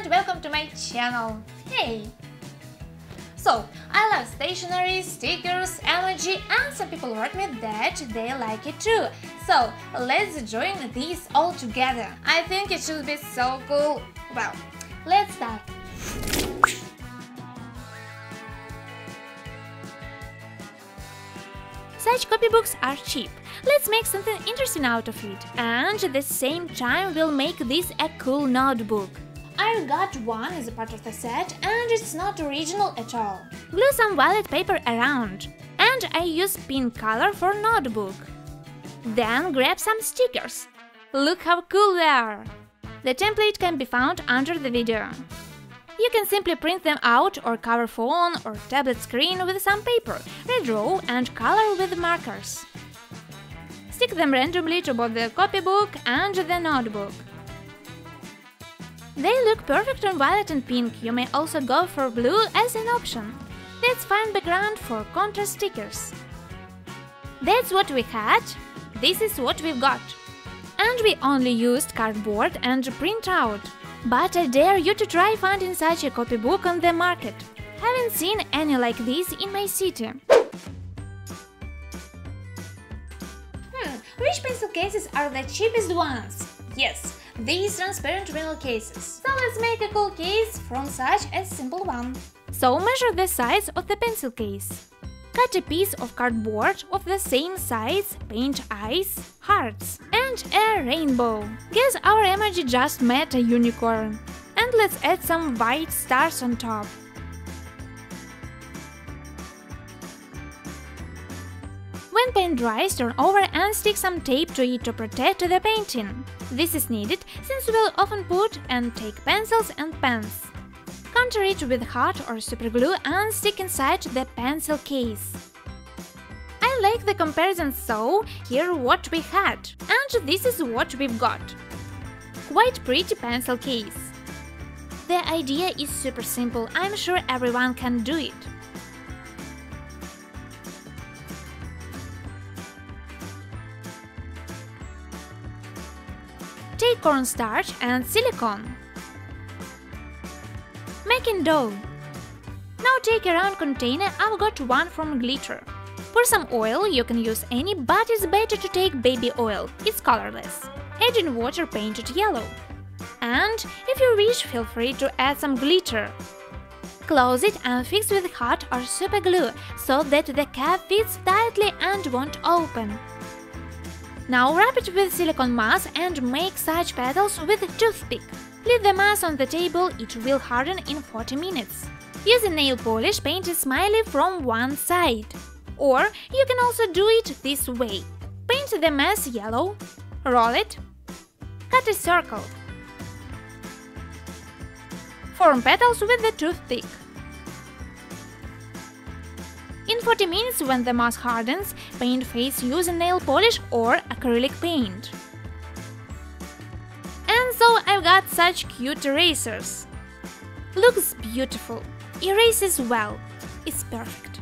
and welcome to my channel. Hey! So, I love stationery, stickers, emoji, and some people wrote me that they like it too. So, let's join these all together. I think it should be so cool. Well, let's start. Such copybooks are cheap. Let's make something interesting out of it, and at the same time we'll make this a cool notebook. I got one as a part of the set, and it's not original at all. Glue some violet paper around, and I use pink color for notebook. Then grab some stickers. Look how cool they are! The template can be found under the video. You can simply print them out or cover phone or tablet screen with some paper, redraw and color with markers. Stick them randomly to both the copybook and the notebook. They look perfect on violet and pink. You may also go for blue as an option. That's fine background for contrast stickers. That's what we had. This is what we've got. And we only used cardboard and printout. But I dare you to try finding such a copybook on the market. Haven't seen any like this in my city. Which pencil cases are the cheapest ones? Yes, these transparent vinyl cases. So let's make a cool case from such a simple one. So measure the size of the pencil case. Cut a piece of cardboard of the same size, paint eyes, hearts and a rainbow. Guess our emoji just met a unicorn. And let's add some white stars on top. When paint dries, turn over and stick some tape to it to protect the painting. This is needed since we'll often put and take pencils and pens. Counter it with hot or super glue and stick inside the pencil case. I like the comparison, so here what we had, and this is what we've got. Quite pretty pencil case. The idea is super simple, I'm sure everyone can do it. Take cornstarch and silicone. Making dough. Now take a round container, I've got one from glitter. For some oil, you can use any, but it's better to take baby oil, it's colorless. Add in water painted yellow. And if you wish, feel free to add some glitter. Close it and fix with hot or super glue, so that the cap fits tightly and won't open. Now wrap it with silicone mass and make such petals with a toothpick. Leave the mass on the table, it will harden in 40 minutes. Use a nail polish, paint a smiley from one side. Or you can also do it this way. Paint the mass yellow, roll it, cut a circle. Form petals with the toothpick. In 40 minutes, when the mass hardens, paint face using nail polish or acrylic paint. And so I've got such cute erasers. Looks beautiful. Erases well. It's perfect.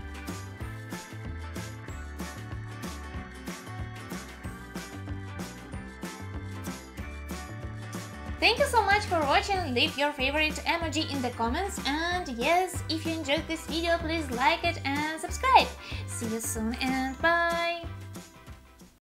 Thank you so much for watching, leave your favorite emoji in the comments, and yes, if you enjoyed this video, please like it and subscribe. See you soon and bye!